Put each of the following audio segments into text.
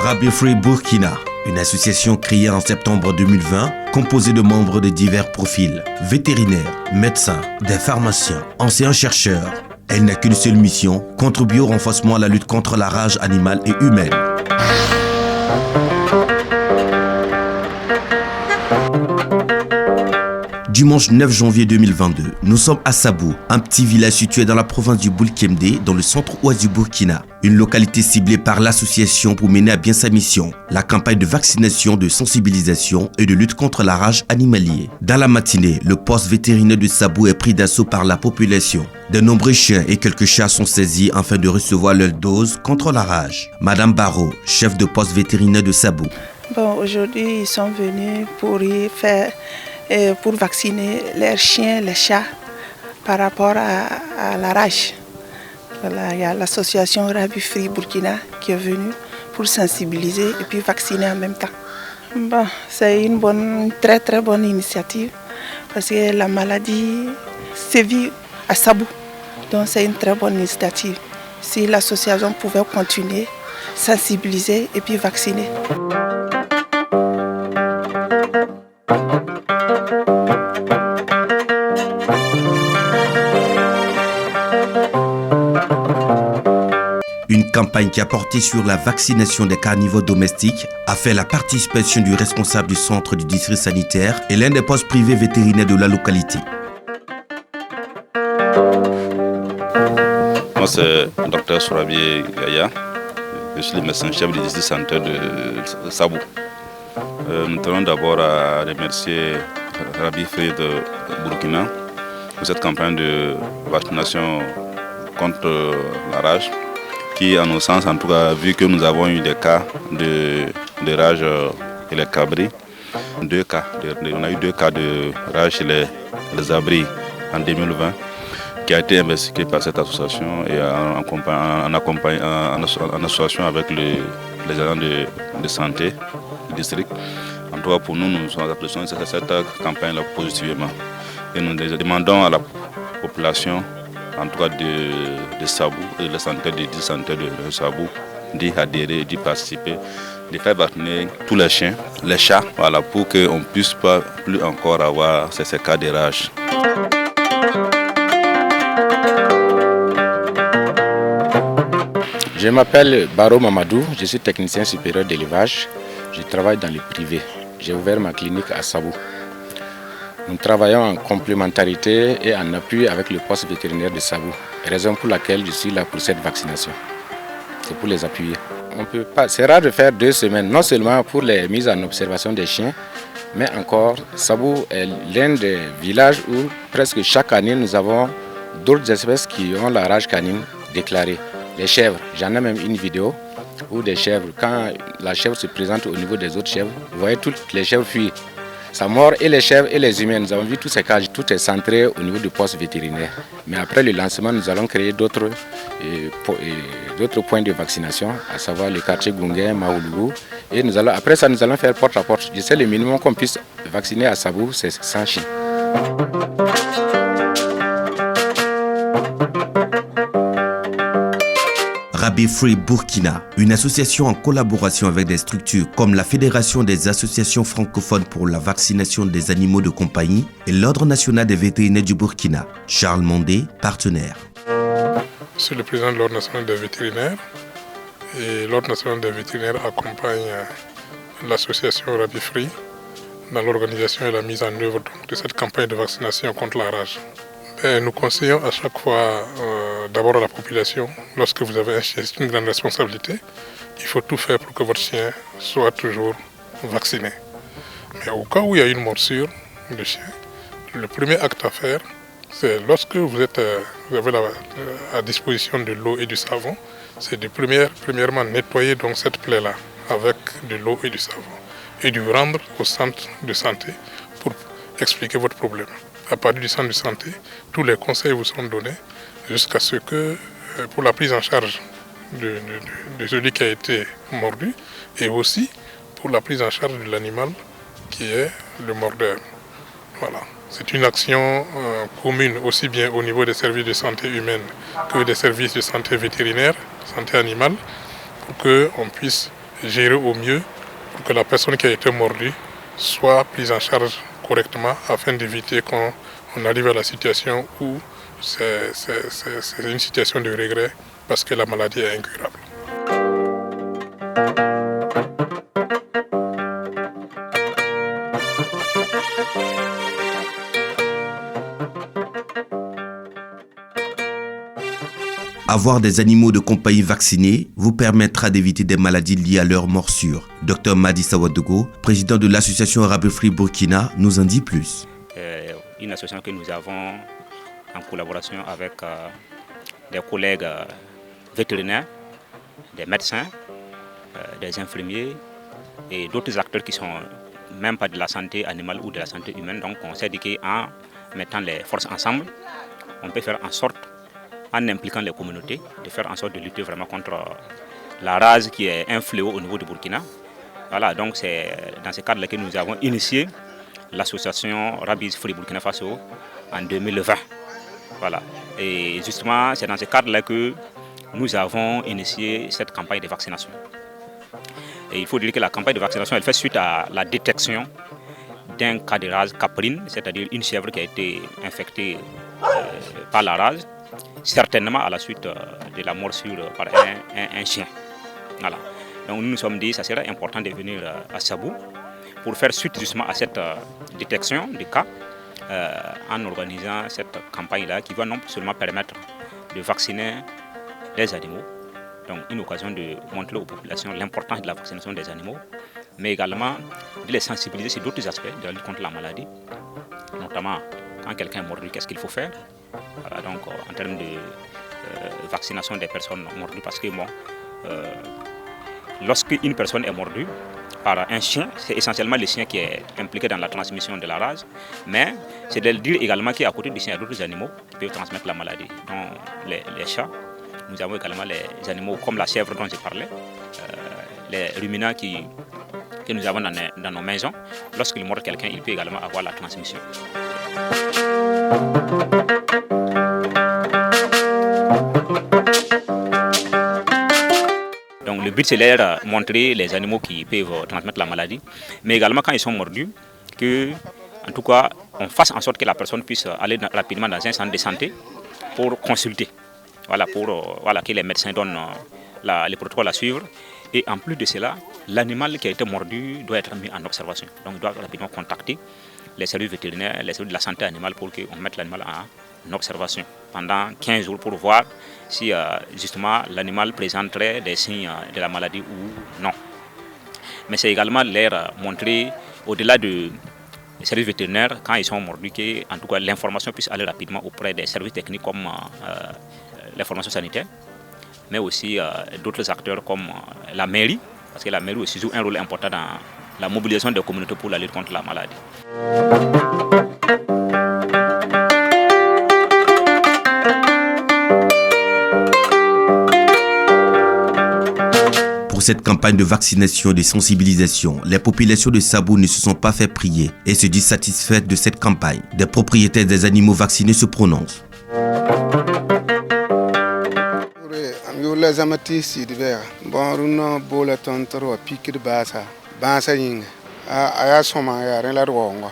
Rabi Free Burkina, une association créée en septembre 2020, composée de membres de divers profils, vétérinaires, médecins, des pharmaciens, anciens chercheurs. Elle n'a qu'une seule mission, contribuer au renforcement à la lutte contre la rage animale et humaine. Dimanche 9 janvier 2022, nous sommes à Sabou, un petit village situé dans la province du Boulkemdé, dans le centre-ouest du Burkina. Une localité ciblée par l'association pour mener à bien sa mission, la campagne de vaccination, de sensibilisation et de lutte contre la rage animalière. Dans la matinée, le poste vétérinaire de Sabou est pris d'assaut par la population. De nombreux chiens et quelques chats sont saisis afin de recevoir leur dose contre la rage. Madame Barrault, chef de poste vétérinaire de Sabou. Aujourd'hui, ils sont venus pour vacciner les chiens, les chats par rapport à la rage. Voilà, il y a l'association Rabi Free Burkina qui est venue pour sensibiliser et puis vacciner en même temps. C'est une très très bonne initiative parce que la maladie sévit à Sabou. Donc c'est une très bonne initiative. Si l'association pouvait continuer, sensibiliser et puis vacciner. Une campagne qui a porté sur la vaccination des carnivores domestiques a fait la participation du responsable du centre du district sanitaire et l'un des postes privés vétérinaires de la localité. Moi, c'est le Dr Sourabi Gaya. Je suis le médecin-chef du district sanitaire de Sabou. Nous tenons d'abord à remercier Rabi Free de Burkina pour cette campagne de vaccination contre la rage qui, à nos sens, en tout cas, vu que nous avons eu des cas de rage et les cabris, on a eu 2 cas de rage chez les abris en 2020 qui a été investigué par cette association et en association avec les agents de santé du district. En tout cas, pour nous, nous apprécions cette campagne-là positivement. Et nous demandons à la population, en tout cas de Sabou et le santé du district de Sabou, d'y adhérer, d'y participer, de faire vacciner tous les chiens, les chats, voilà, pour qu'on ne puisse pas plus encore avoir ces cas de rage. Je m'appelle Baro Mamadou, je suis technicien supérieur d'élevage. Je travaille dans le privé. J'ai ouvert ma clinique à Sabou. Nous travaillons en complémentarité et en appui avec le poste vétérinaire de Sabou, raison pour laquelle je suis là pour cette vaccination. C'est pour les appuyer. C'est rare de faire 2 semaines, non seulement pour les mises en observation des chiens, mais encore, Sabou est l'un des villages où presque chaque année nous avons d'autres espèces qui ont la rage canine déclarée. Les chèvres, j'en ai même une vidéo où des chèvres, quand la chèvre se présente au niveau des autres chèvres, vous voyez toutes les chèvres fuient. Ça mord et les chèvres et les humains. Nous avons vu tous ces cas, tout est centré au niveau du poste vétérinaire. Mais après le lancement, nous allons créer d'autres points de vaccination, à savoir le quartier Gunguin, Maoulougou. Et après ça, nous allons faire porte à porte. Je sais le minimum qu'on puisse vacciner à Sabou, c'est 100 chiens. Rabi Free Burkina, une association en collaboration avec des structures comme la Fédération des associations francophones pour la vaccination des animaux de compagnie et l'Ordre national des vétérinaires du Burkina. Charles Mondé, partenaire. Je suis le président de l'Ordre national des vétérinaires et l'Ordre national des vétérinaires accompagne l'association Rabi Free dans l'organisation et la mise en œuvre de cette campagne de vaccination contre la rage. Nous conseillons à chaque fois d'abord à la population, lorsque vous avez un chien, c'est une grande responsabilité, il faut tout faire pour que votre chien soit toujours vacciné. Mais au cas où il y a une morsure de chien, le premier acte à faire, c'est lorsque vous avez à disposition de l'eau et du savon, c'est de premièrement nettoyer donc cette plaie-là avec de l'eau et du savon et de vous rendre au centre de santé pour expliquer votre problème. À partir du centre de santé, tous les conseils vous seront donnés jusqu'à ce que, pour la prise en charge de celui qui a été mordu et aussi pour la prise en charge de l'animal qui est le mordeur. Voilà. C'est une action commune aussi bien au niveau des services de santé humaine que des services de santé vétérinaire, santé animale, pour qu'on puisse gérer au mieux pour que la personne qui a été mordue soit prise en charge correctement afin d'éviter qu'on arrive à la situation où c'est une situation de regret parce que la maladie est incurable. Avoir des animaux de compagnie vaccinés vous permettra d'éviter des maladies liées à leur morsure. Dr Madissa Ouedougou, président de l'association Rabi Free Burkina, nous en dit plus. Une association que nous avons en collaboration avec des collègues vétérinaires, des médecins, des infirmiers et d'autres acteurs qui sont même pas de la santé animale ou de la santé humaine. Donc on s'est dit qu'en mettant les forces ensemble, on peut faire en sorte, en impliquant les communautés, de faire en sorte de lutter vraiment contre la rase qui est un fléau au niveau du Burkina. Voilà, donc c'est dans ce cadre-là que nous avons initié l'association Rabi Free Burkina Faso en 2020. Voilà. Et justement, c'est dans ce cadre-là que nous avons initié cette campagne de vaccination. Et il faut dire que la campagne de vaccination, elle fait suite à la détection d'un cas de rase caprine, c'est-à-dire une chèvre qui a été infectée par la rase, certainement à la suite de la morsure par un chien. Voilà. Donc nous nous sommes dit que ça serait important de venir à Sabou pour faire suite justement à cette détection du cas en organisant cette campagne-là qui va non seulement permettre de vacciner les animaux, donc une occasion de montrer aux populations l'importance de la vaccination des animaux, mais également de les sensibiliser sur d'autres aspects de la lutte contre la maladie, notamment quand quelqu'un est mordu, qu'est-ce qu'il faut faire. Voilà, donc en termes de vaccination des personnes mordues, parce que bon, lorsque une personne est mordue par un chien, c'est essentiellement le chien qui est impliqué dans la transmission de la rase, mais c'est de le dire également qu'à côté du chien, il y a d'autres animaux qui peuvent transmettre la maladie, dont les chats. Nous avons également les animaux comme la chèvre dont j'ai parlé, les ruminants que nous avons dans nos maisons. Lorsqu'ils mordent quelqu'un, il peut également avoir la transmission. Donc le but c'est de leur montrer les animaux qui peuvent transmettre la maladie, mais également quand ils sont mordus, que en tout cas on fasse en sorte que la personne puisse aller rapidement dans un centre de santé pour consulter. Voilà, que les médecins donnent les protocoles à suivre. Et en plus de cela, l'animal qui a été mordu doit être mis en observation. Donc il doit rapidement contacter les services vétérinaires, les services de la santé animale pour qu'on mette l'animal en observation pendant 15 jours pour voir si justement l'animal présenterait des signes de la maladie ou non. Mais c'est également leur montrer, au-delà des services vétérinaires, quand ils sont mordus, que en tout cas l'information puisse aller rapidement auprès des services techniques comme l'information sanitaire, mais aussi d'autres acteurs comme la mairie, parce que la mairie aussi joue un rôle important dans la mobilisation des communautés pour la lutte contre la maladie. Pour cette campagne de vaccination et de sensibilisation, les populations de Sabou ne se sont pas fait prier et se disent satisfaites de cette campagne. Des propriétaires des animaux vaccinés se prononcent. La zamati sidibera boruno bola tontoro pikir basa yinga aya soma ya ren la rongo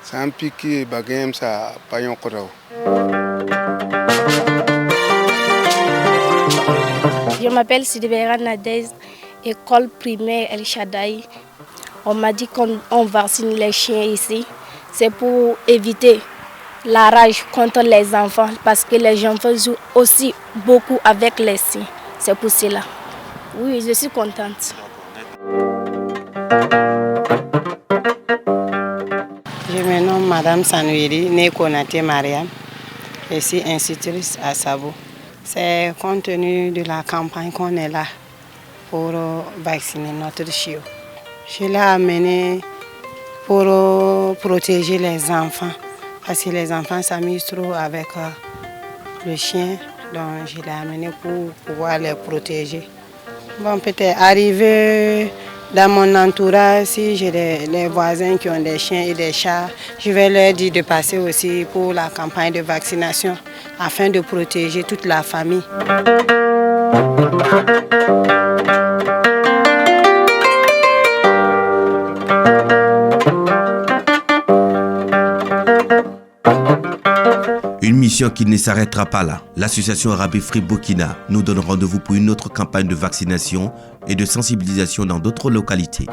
sam piki bagem sa payon koro. Je m'appelle Sidibera Nadez, école primaire El Shaddai. On m'a dit qu'on vaccine les chiens ici, c'est pour éviter la rage contre les enfants parce que les enfants jouent aussi beaucoup avec les chiens. C'est pour cela. Oui, je suis contente. Je me nomme Madame Sanouiri Nekonate Mariam. Je suis institutrice à Sabou. C'est compte tenu de la campagne qu'on est là pour vacciner notre chiot. Je l'ai amené pour protéger les enfants. Parce que les enfants s'amusent trop avec le chien, donc je l'ai amené pour pouvoir les protéger. Bon, peut-être arrivé dans mon entourage, si j'ai les voisins qui ont des chiens et des chats, je vais leur dire de passer aussi pour la campagne de vaccination afin de protéger toute la famille. Une mission qui ne s'arrêtera pas là. L'association Rabi Free Burkina nous donne rendez-vous pour une autre campagne de vaccination et de sensibilisation dans d'autres localités.